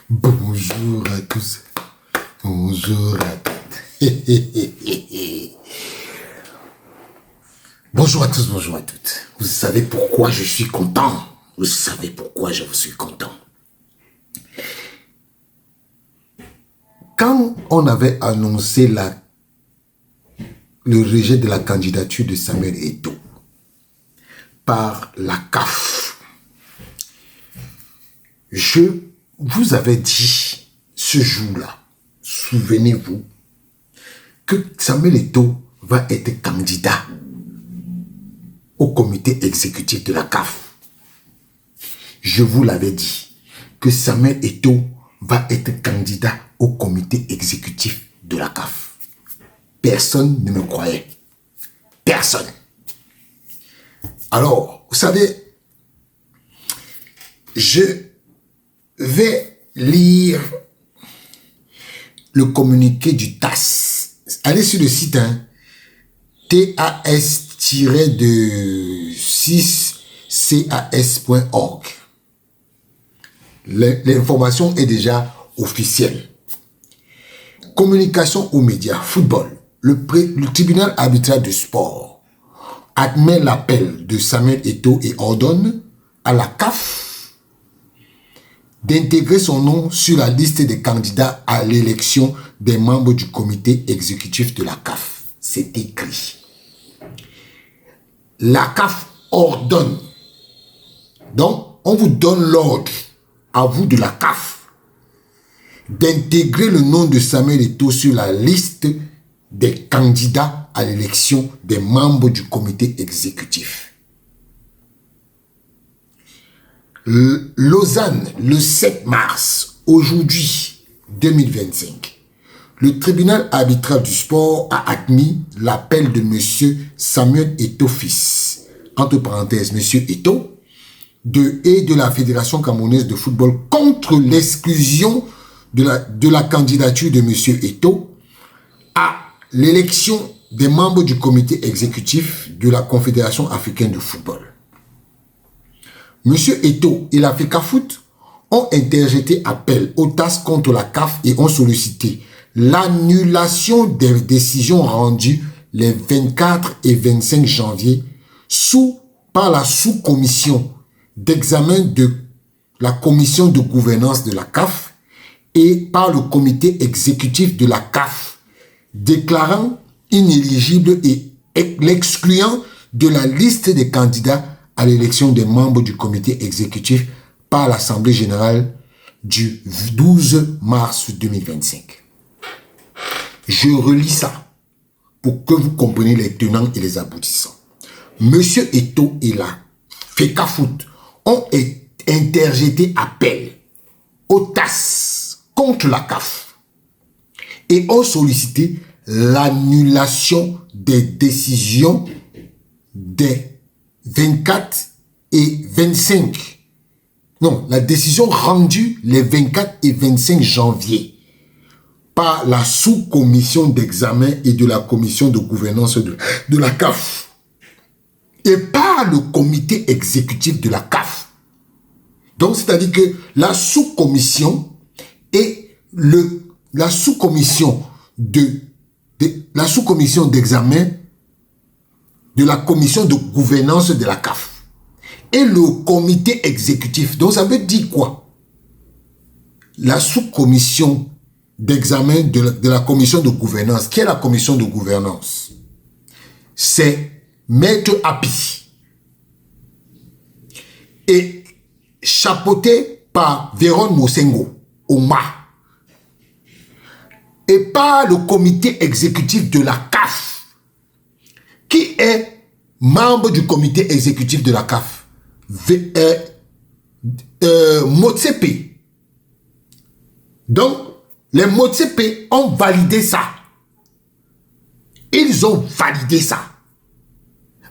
Bonjour à tous. Bonjour à toutes. Bonjour à tous, bonjour à toutes. Vous savez pourquoi je suis content? Vous savez pourquoi je suis content? Quand on avait annoncé le rejet de la candidature de Samuel Eto'o par la CAF, je vous avais dit ce jour-là, souvenez-vous, que Samuel Eto'o va être candidat au comité exécutif de la CAF. Je vous l'avais dit que Samuel Eto'o va être candidat au comité exécutif de la CAF. Personne ne me croyait. Personne. Alors, vous savez, je vais lire le communiqué du TAS. Allez sur le site, hein, tas-6cas.org. L'information est déjà officielle. Communication aux médias, football. Le tribunal arbitral du sport admet l'appel de Samuel Eto'o et ordonne à la CAF d'intégrer son nom sur la liste des candidats à l'élection des membres du comité exécutif de la CAF. C'est écrit. La CAF ordonne. Donc, on vous donne l'ordre, à vous de la CAF, d'intégrer le nom de Samuel Eto'o sur la liste des candidats à l'élection des membres du comité exécutif. Lausanne, le 7 mars, aujourd'hui, 2025, le tribunal arbitral du sport a admis l'appel de M. Samuel Eto'o fils, entre parenthèses, M. Eto'o, et de la Fédération camerounaise de football contre l'exclusion de la candidature de M. Eto'o à l'élection des membres du comité exécutif de la Confédération africaine de football. M. Eto'o et l'Africafoot ont interjeté appel au TAS contre la CAF et ont sollicité l'annulation des décisions rendues les 24 et 25 janvier par la sous-commission d'examen de la commission de gouvernance de la CAF et par le comité exécutif de la CAF, déclarant inéligible et l'excluant de la liste des candidats à l'élection des membres du comité exécutif par l'Assemblée générale du 12 mars 2025. Je relis ça pour que vous compreniez les tenants et les aboutissants. Monsieur Eto'o et la FECAFOOT ont interjeté appel au TAS contre la CAF et ont sollicité l'annulation des décisions des 24 et 25. Non, la décision rendue les 24 et 25 janvier par la sous-commission d'examen et de la commission de gouvernance de la CAF et par le comité exécutif de la CAF. Donc, c'est-à-dire que la sous-commission et la sous-commission d'examen de la commission de gouvernance de la CAF et le comité exécutif. Donc, ça veut dire quoi? La sous-commission d'examen de la commission de gouvernance. Qui est la commission de gouvernance? C'est Maître Api et chapeauté par Véron Mosengo, Oma, et par le comité exécutif de la CAF. Qui est membre du comité exécutif de la CAF? Motsepe. Donc, les Motsepe ont validé ça. Ils ont validé ça.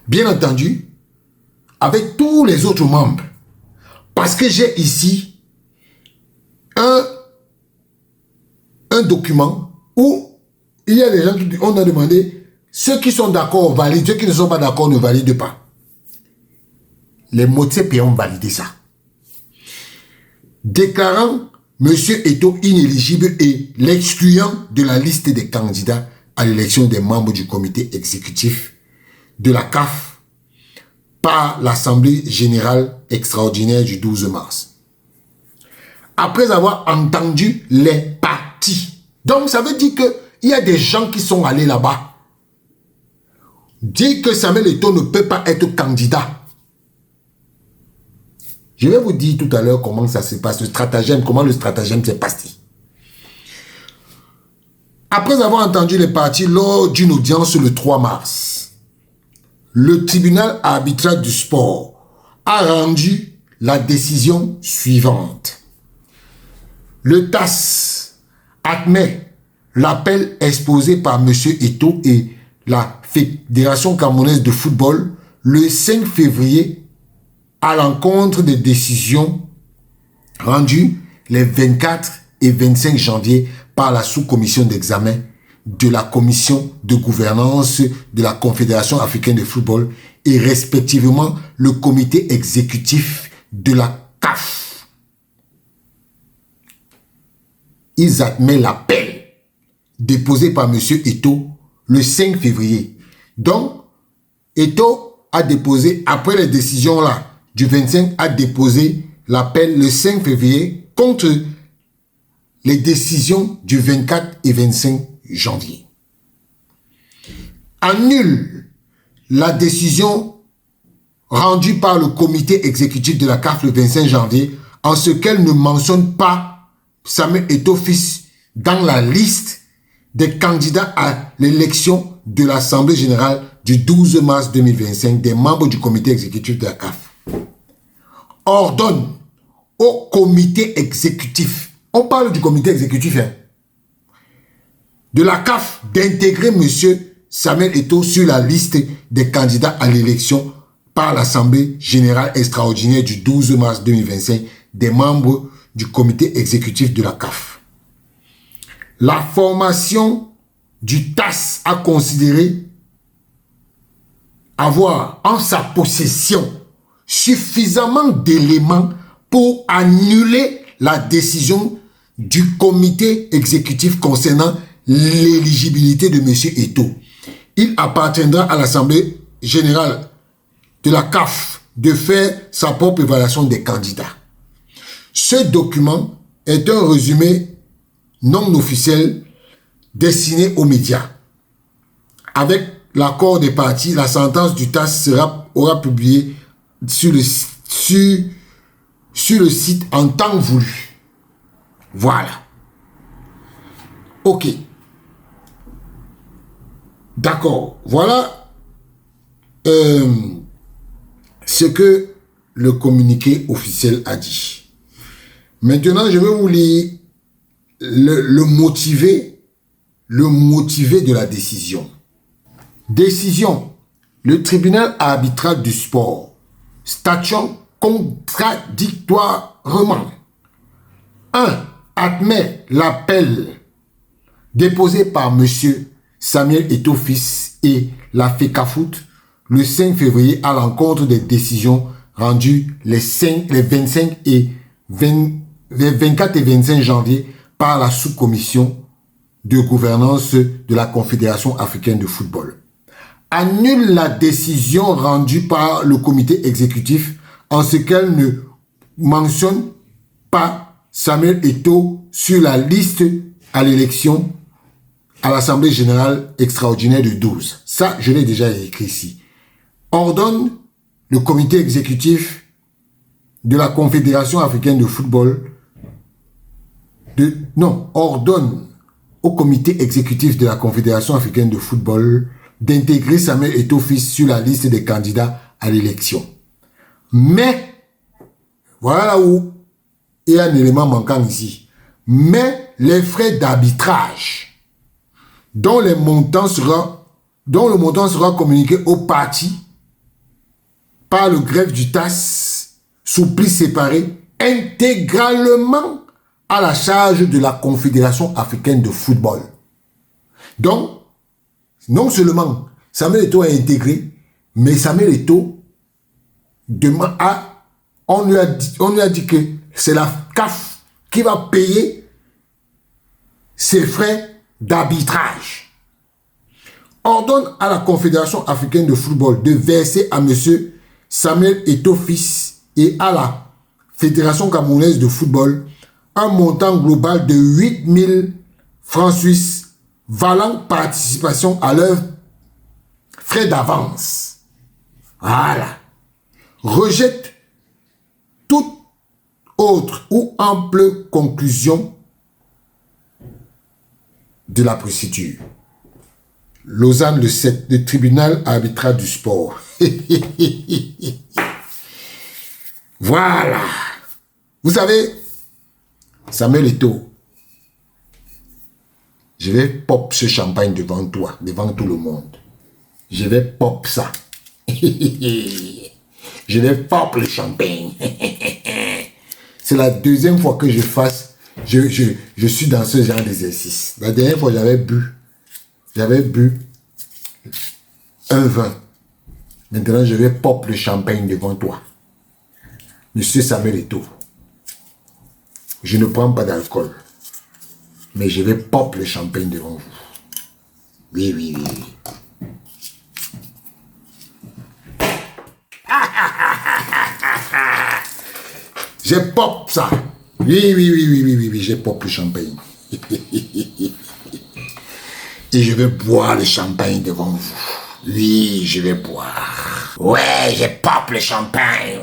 Bien entendu, avec tous les autres membres. Parce que j'ai ici un document où il y a des gens qui on a demandé ceux qui sont d'accord valident, ceux qui ne sont pas d'accord ne valident pas. les Motsepe ont validé ça. Déclarant M. Eto'o inéligible et l'excluant de la liste des candidats à l'élection des membres du comité exécutif de la CAF par l'Assemblée générale extraordinaire du 12 mars. Après avoir entendu les partis. Donc ça veut dire qu'il y a des gens qui sont allés là-bas. Dire que Samuel Eto'o ne peut pas être candidat. Je vais vous dire tout à l'heure comment ça se passe, le stratagème, comment le stratagème s'est passé. Après avoir entendu les partis lors d'une audience le 3 mars, le tribunal arbitral du sport a rendu la décision suivante. Le TAS admet l'appel exposé par M. Eto'o et la Fédération camerounaise de football le 5 février à l'encontre des décisions rendues les 24 et 25 janvier par la sous-commission d'examen de la commission de gouvernance de la Confédération africaine de football et respectivement le comité exécutif de la CAF. Ils admettent l'appel déposé par M. Eto'o le 5 février. Donc, Eto'o a déposé, après les décisions là, du 25, a déposé l'appel le 5 février contre les décisions du 24 et 25 janvier. Annule la décision rendue par le comité exécutif de la CAF le 25 janvier en ce qu'elle ne mentionne pas Samuel Eto'o fils dans la liste des candidats à l'élection de l'Assemblée générale du 12 mars 2025 des membres du comité exécutif de la CAF. Ordonne au comité exécutif, on parle du comité exécutif, hein, de la CAF d'intégrer M. Samuel Eto'o sur la liste des candidats à l'élection par l'Assemblée générale extraordinaire du 12 mars 2025 des membres du comité exécutif de la CAF. La formation du TAS a considéré avoir en sa possession suffisamment d'éléments pour annuler la décision du comité exécutif concernant l'éligibilité de M. Eto'o. Il appartiendra à l'Assemblée générale de la CAF de faire sa propre évaluation des candidats. Ce document est un résumé non officiel destiné aux médias. Avec l'accord des parties, la sentence du TAS aura publié sur le site en temps voulu. Voilà. Ok. D'accord. Voilà ce que le communiqué officiel a dit. Maintenant, je vais vous lire le motivé de la décision. Décision. Le tribunal arbitral du sport statuant contradictoirement. 1. Admet l'appel déposé par M. Samuel Eto'o fils et la FECAFOOT le 5 février à l'encontre des décisions rendues les 24 et 25 janvier par la sous-commission de gouvernance de la Confédération africaine de football. Annule la décision rendue par le comité exécutif en ce qu'elle ne mentionne pas Samuel Eto'o sur la liste à l'élection à l'Assemblée générale extraordinaire du 12. Ça, je l'ai déjà écrit ici. Ordonne le comité exécutif de la Confédération africaine de football ordonne au comité exécutif de la Confédération africaine de football d'intégrer Samuel Eto'o fils sur la liste des candidats à l'élection. Mais, voilà où il y a un élément manquant ici. Mais les frais d'arbitrage dont le montant sera communiqué aux parties par le greffe du TAS sous pli séparé intégralement à la charge de la Confédération africaine de football. Donc, non seulement Samuel Eto'o est intégré, mais Samuel Eto'o on lui a dit que c'est la CAF qui va payer ses frais d'arbitrage. Ordonne à la Confédération africaine de football de verser à M. Samuel Eto'o fils et à la Fédération camerounaise de football un montant global de 8 000 francs suisses valant participation à leurs frais d'avance. Voilà. Rejette toute autre ou ample conclusion de la procédure. Lausanne le 7, le tribunal arbitral du sport. Voilà. Vous savez, Samuel Eto'o, je vais pop ce champagne devant toi, devant tout le monde. Je vais pop ça. Je vais pop le champagne. C'est la deuxième fois que je suis dans ce genre d'exercice. La dernière fois, j'avais bu un vin. Maintenant, je vais pop le champagne devant toi. Monsieur Samuel Eto'o, je ne prends pas d'alcool, mais je vais pop le champagne devant vous. Oui, oui, oui. Je pop ça. Oui, oui, oui, oui, oui, oui, oui, je pop le champagne. Et je vais boire le champagne devant vous. Oui, je vais boire. Ouais, je pop le champagne.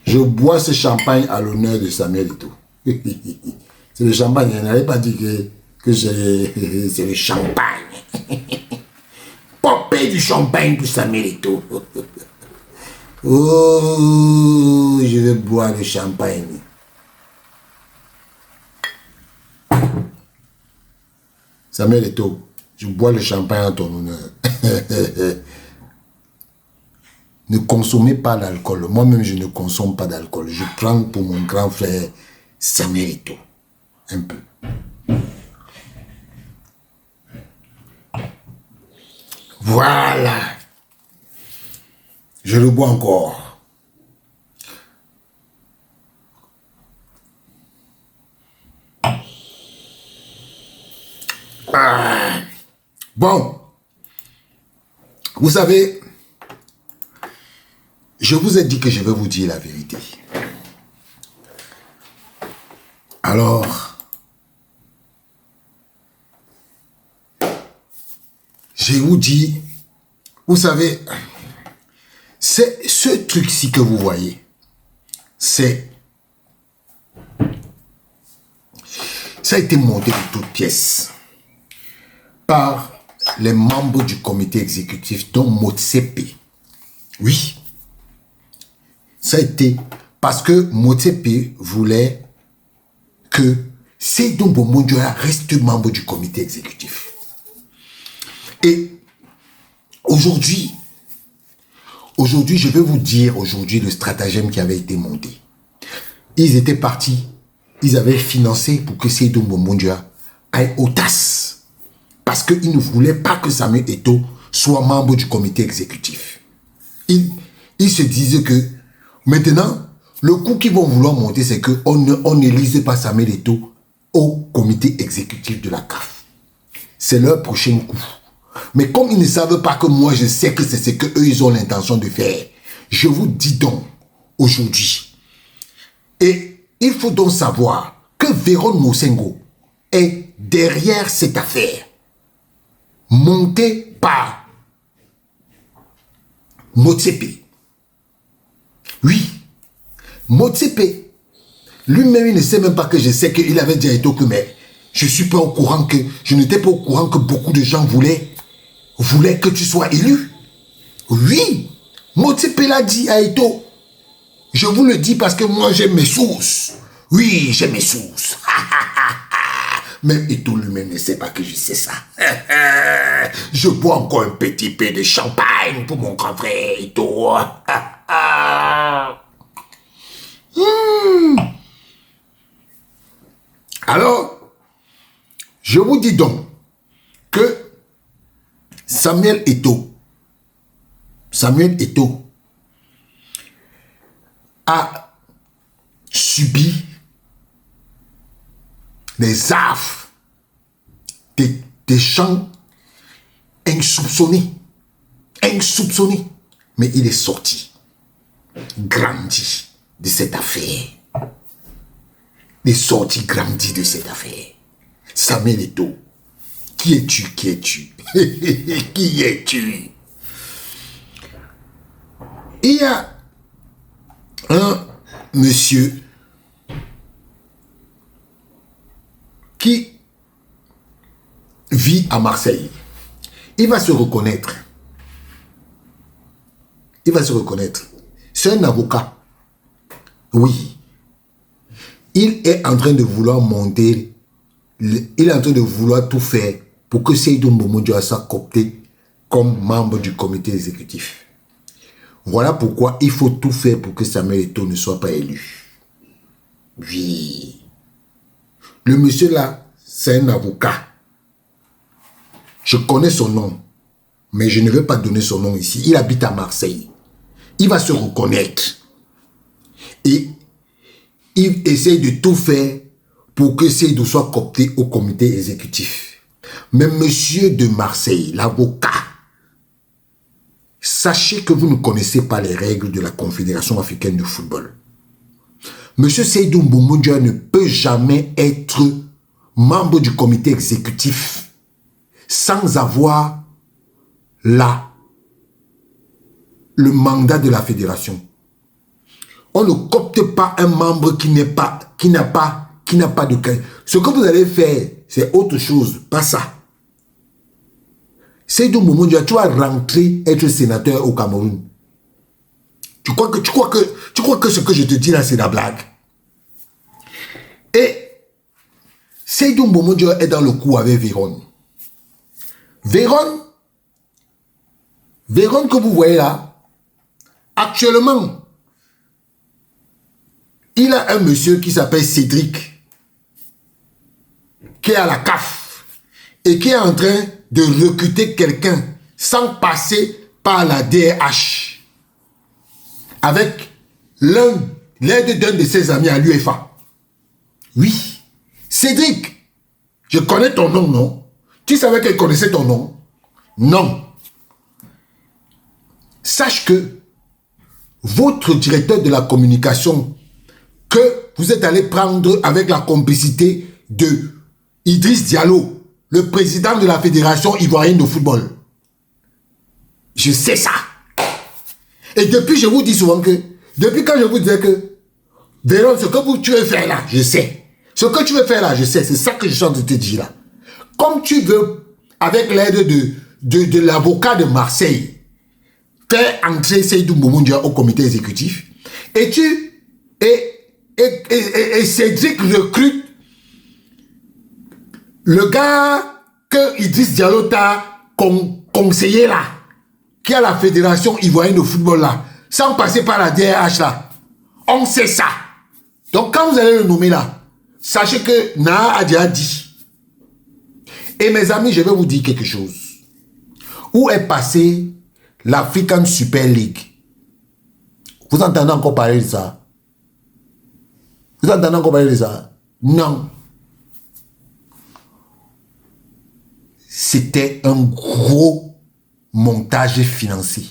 Je bois ce champagne à l'honneur de Samuel Eto'o. C'est le champagne, il n'avait pas dit que c'est le champagne. Popper du champagne pour Samuel Eto'o. Oh, je vais boire le champagne. Samuel Eto'o, je bois le champagne en ton honneur. Ne consommez pas d'alcool. Moi-même, je ne consomme pas d'alcool. Je prends pour mon grand frère Samuel Eto'o. Un peu. Voilà. Je le bois encore. Ah. Bon. Vous savez, je vous ai dit que je vais vous dire la vérité. Alors, je vous dis, vous savez, c'est ce truc-ci que vous voyez. Ça a été monté de toutes pièces par les membres du comité exécutif, dont Motsepe. Oui. Ça a été parce que Motsepe voulait que Seydou Mbomondiola reste membre du comité exécutif. Et aujourd'hui, je vais vous dire le stratagème qui avait été monté. Ils étaient partis, ils avaient financé pour que Seydou Mbomondiola aille au TAS. Parce qu'ils ne voulaient pas que Samuel Eto'o soit membre du comité exécutif. Ils se disaient que maintenant, le coup qu'ils vont vouloir monter, c'est qu'on n'élise pas Samuel Eto'o au comité exécutif de la CAF. C'est leur prochain coup. Mais comme ils ne savent pas que moi, je sais que c'est ce qu'eux, ils ont l'intention de faire, je vous dis donc, aujourd'hui, et il faut donc savoir que Véron Mosengo est derrière cette affaire, montée par Motsepe. Oui, Motsepe, lui-même, il ne sait même pas que je sais qu'il avait dit à Eto'o que, mais je n'étais pas au courant que beaucoup de gens voulaient que tu sois élu. Oui, Motsepe l'a dit à Eto'o. Je vous le dis parce que moi, j'ai mes sources. Oui, j'ai mes sources. Même Eto'o lui-même ne sait pas que je sais ça. Je bois encore un petit peu de champagne pour mon grand frère Eto'o. Alors, je vous dis donc que Samuel Eto'o a subi des affres, des chants insoupçonnés, mais il est sorti, grandi de cette affaire. Il est sorti, grandi de cette affaire. Samuel Eto'o, qui es-tu? Qui es-tu? Il y a un monsieur qui vit à Marseille. Il va se reconnaître. C'est un avocat. Oui. Il est en train de vouloir monter, il est en train de vouloir tout faire pour que Seydou Mboumou soit coopté comme membre du comité exécutif. Voilà pourquoi il faut tout faire pour que Samuel Eto'o ne soit pas élu. Oui. Le monsieur là, c'est un avocat. Je connais son nom, mais je ne vais pas donner son nom ici. Il habite à Marseille. Il va se reconnaître. Et il essaye de tout faire pour que Seydou soit coopté au comité exécutif. Mais monsieur de Marseille, l'avocat, sachez que vous ne connaissez pas les règles de la Confédération africaine de football. Monsieur Seydou Mboumou Dia ne peut jamais être membre du comité exécutif sans avoir le mandat de la fédération. On ne coopte pas un membre qui n'a pas de... Ce que vous allez faire, c'est autre chose, pas ça. Seydou Mboumou Dia, tu vas rentrer être sénateur au Cameroun. Tu crois que ce que je te dis là, c'est la blague? Et Seydou Mboumou Dia est dans le coup avec Véron. Véron que vous voyez là, actuellement, il a un monsieur qui s'appelle Cédric, qui est à la CAF et qui est en train de recruter quelqu'un sans passer par la DRH avec l'aide d'un de ses amis à l'UEFA. Oui, Cédric, je connais ton nom, non? Tu savais qu'elle connaissait ton nom? Non. Sache que votre directeur de la communication que vous êtes allé prendre avec la complicité de Idriss Diallo, le président de la Fédération ivoirienne de football. Je sais ça. Et depuis, je vous dis souvent que, depuis quand je vous disais que, Véron, ce que tu veux faire là, je sais. Ce que tu veux faire là, je sais. C'est ça que je suis en train de te dire là. Comme tu veux, avec l'aide de l'avocat de Marseille, faire entrer Seydou Mboumou Dia au comité exécutif, et Cédric recrute le gars que Idriss Diallo t'a conseillé là, qui a la fédération ivoirienne de football là, sans passer par la DRH là. On sait ça. Donc quand vous allez le nommer là, sachez que Naa a déjà dit. Et mes amis, je vais vous dire quelque chose. Où est passée l'African Super League? Vous entendez encore parler de ça? Vous entendez encore parler de ça? Non. C'était un gros montage financier.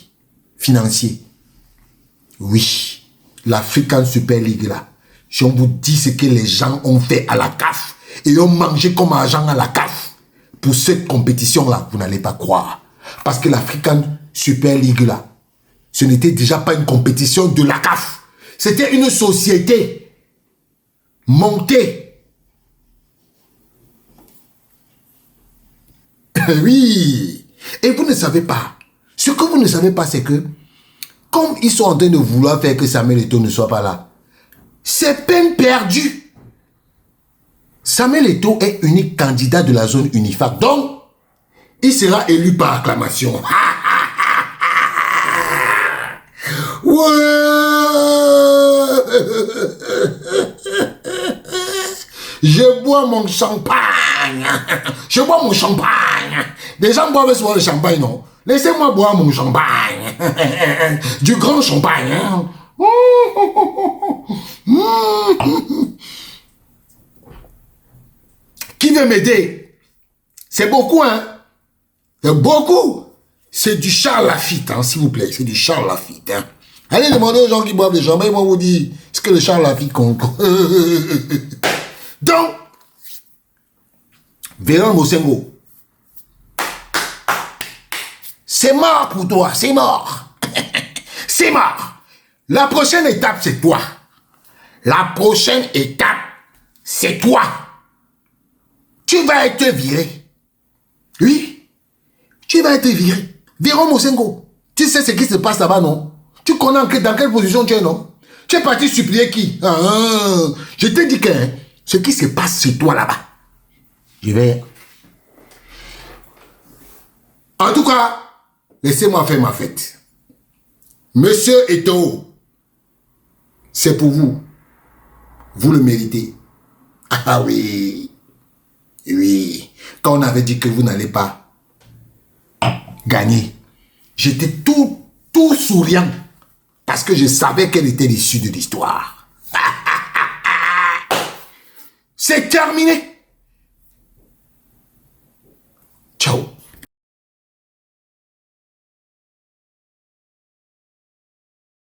Oui. L'African Super League là. Si on vous dit ce que les gens ont fait à la CAF et ont mangé comme argent à la CAF pour cette compétition là, vous n'allez pas croire. Parce que l'African Super League là, ce n'était déjà pas une compétition de la CAF. C'était une société montée. Oui. Et vous ne savez pas. Ce que vous ne savez pas, c'est que comme ils sont en train de vouloir faire que Samuel Eto'o ne soit pas là, c'est peine perdue. Samuel Eto'o est unique candidat de la zone UNIFAC. Donc, il sera élu par acclamation. Ouais. Je bois mon champagne. Je bois mon champagne. Les gens boivent souvent le champagne, non? Laissez-moi boire mon champagne. Du grand champagne. Hein? Qui veut m'aider? C'est beaucoup, hein? C'est beaucoup. C'est du Charles Lafite, hein, s'il vous plaît. C'est du Charles Lafite, hein. Allez demander aux gens qui boivent le champagne, ils vont vous dire ce que le Charles Lafite compte. Donc, Véran Mosengo, c'est mort pour toi, c'est mort. C'est mort. La prochaine étape, c'est toi. La prochaine étape, c'est toi. Tu vas être viré. Oui, tu vas être viré. Véran Mosengo, tu sais ce qui se passe là-bas, non? Tu connais dans quelle position tu es, non? Tu es parti supplier qui? Je te dis que ce qui se passe, c'est toi là-bas. Je vais... En tout cas, laissez-moi faire ma fête. Monsieur Eto'o, c'est pour vous. Vous le méritez. Ah oui. Oui. Quand on avait dit que vous n'allez pas gagner, j'étais tout souriant. Parce que je savais quelle était l'issue de l'histoire. C'est terminé.